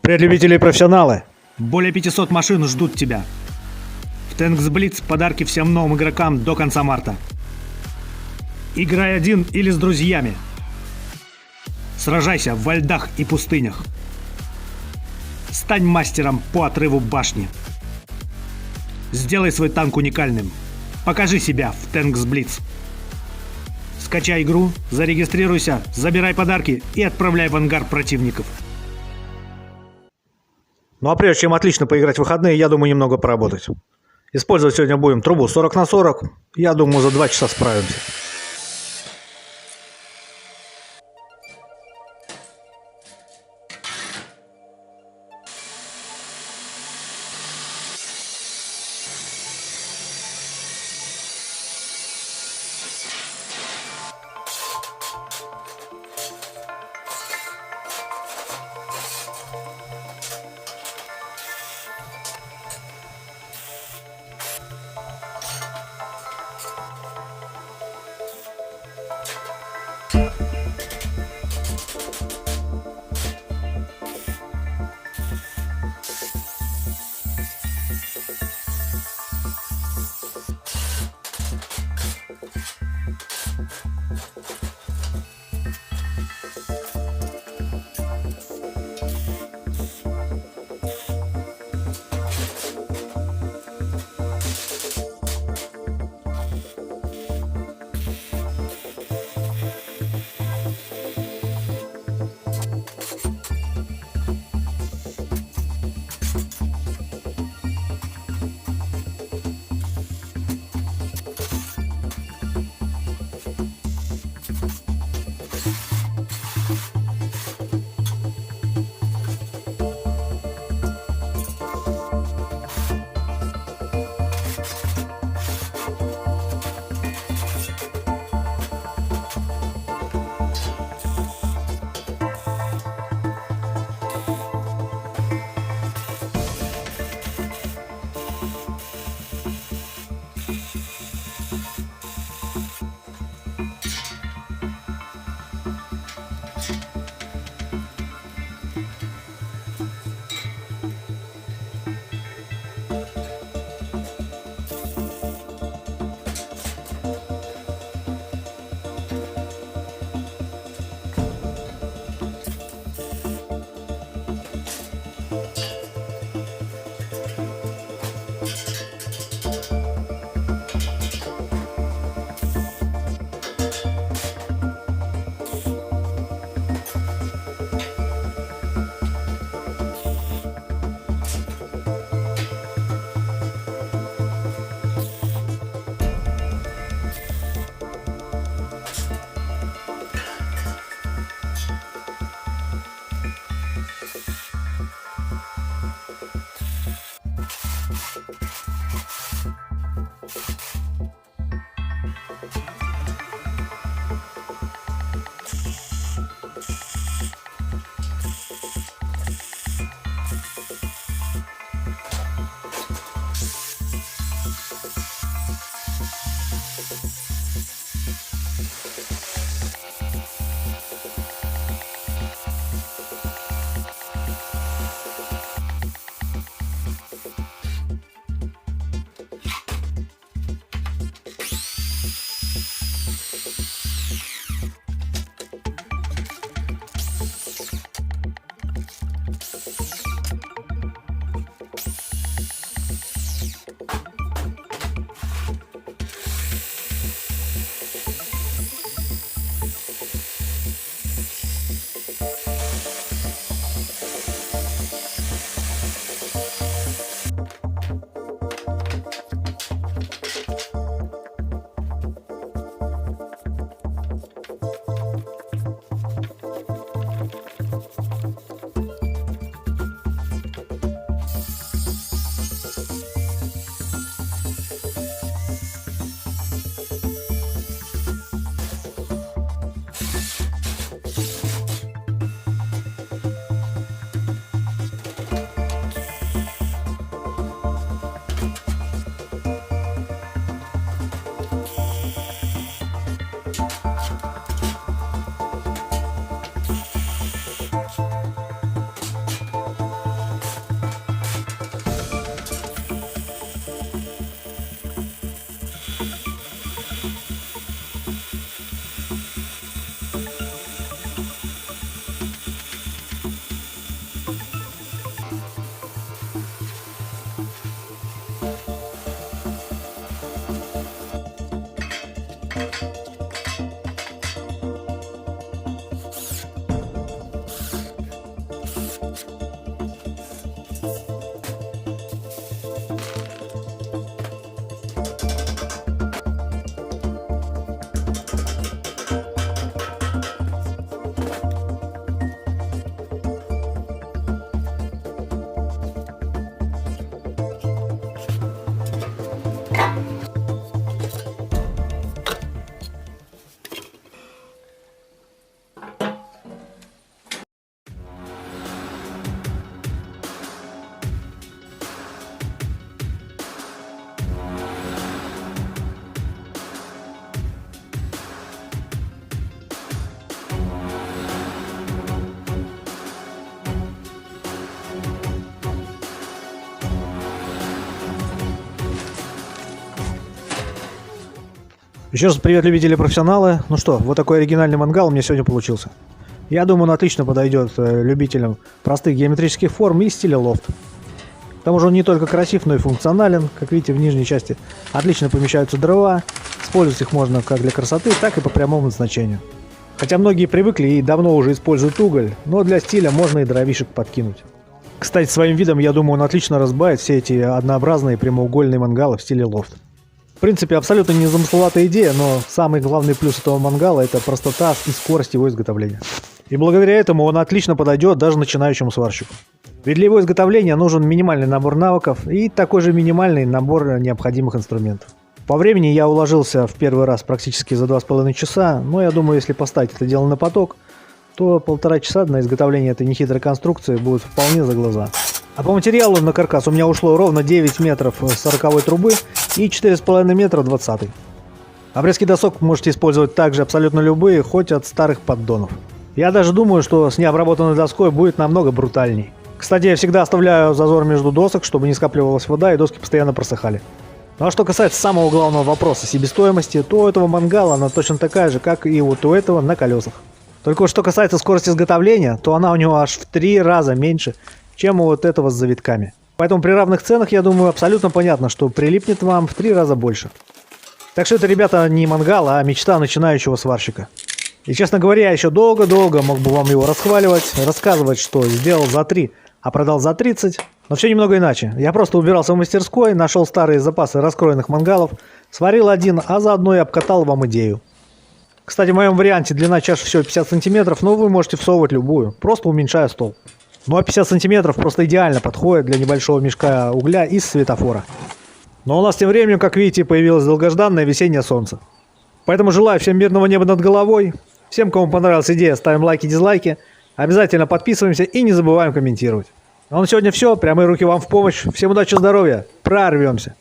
Привет, любители и профессионалы! Более 500 машин ждут тебя. В Tanks Blitz подарки всем новым игрокам до конца марта. Играй один или с друзьями. Сражайся во льдах и пустынях. Стань мастером по отрыву башни. Сделай свой танк уникальным. Покажи себя в Tanks Blitz. Скачай игру, зарегистрируйся, забирай подарки и отправляй в ангар противников. Ну а прежде чем отлично поиграть в выходные, я думаю немного поработать. Использовать сегодня будем трубу 40×40. Я думаю, за 2 часа справимся. Еще раз привет, любители и профессионалы. Ну что, вот такой оригинальный мангал у меня сегодня получился. Я думаю, он отлично подойдет любителям простых геометрических форм и стиля лофт. К тому же он не только красив, но и функционален. Как видите, в нижней части отлично помещаются дрова. Использовать их можно как для красоты, так и по прямому назначению. Хотя многие привыкли и давно уже используют уголь, но для стиля можно и дровишек подкинуть. Кстати, своим видом, я думаю, он отлично разбавит все эти однообразные прямоугольные мангалы в стиле лофт. В принципе, абсолютно незамысловатая идея, но самый главный плюс этого мангала – это простота и скорость его изготовления. И благодаря этому он отлично подойдет даже начинающему сварщику. Ведь для его изготовления нужен минимальный набор навыков и такой же минимальный набор необходимых инструментов. По времени я уложился в первый раз практически за 2,5 часа, но я думаю, если поставить это дело на поток, то 1,5 часа на изготовление этой нехитрой конструкции будет вполне за глаза. А по материалу на каркас у меня ушло ровно 9 метров 40-й трубы и 4,5 метра 20-й. Обрезки досок можете использовать также абсолютно любые, хоть от старых поддонов. Я даже думаю, что с необработанной доской будет намного брутальней. Кстати, я всегда оставляю зазор между досок, чтобы не скапливалась вода и доски постоянно просыхали. Ну а что касается самого главного вопроса себестоимости, то у этого мангала она точно такая же, как и вот у этого на колесах. Только вот что касается скорости изготовления, то она у него аж в 3 раза меньше, чем у вот этого с завитками. Поэтому при равных ценах, я думаю, абсолютно понятно, что прилипнет вам в 3 раза больше. Так что это, ребята, не мангал, а мечта начинающего сварщика. И, честно говоря, я еще долго-долго мог бы вам его расхваливать, рассказывать, что сделал за 3, а продал за 30. Но все немного иначе. Я просто убирался в мастерской, нашел старые запасы раскроенных мангалов, сварил один, а заодно и обкатал вам идею. Кстати, в моем варианте длина чаши всего 50 сантиметров, но вы можете всовывать любую, просто уменьшая стол. Ну а 50 сантиметров просто идеально подходит для небольшого мешка угля из светофора. Но у нас тем временем, как видите, появилось долгожданное весеннее солнце. Поэтому желаю всем мирного неба над головой. Всем, кому понравилась идея, ставим лайки, дизлайки. Обязательно подписываемся и не забываем комментировать. Ну а на сегодня все. Прямые руки вам в помощь. Всем удачи, здоровья. Прорвемся.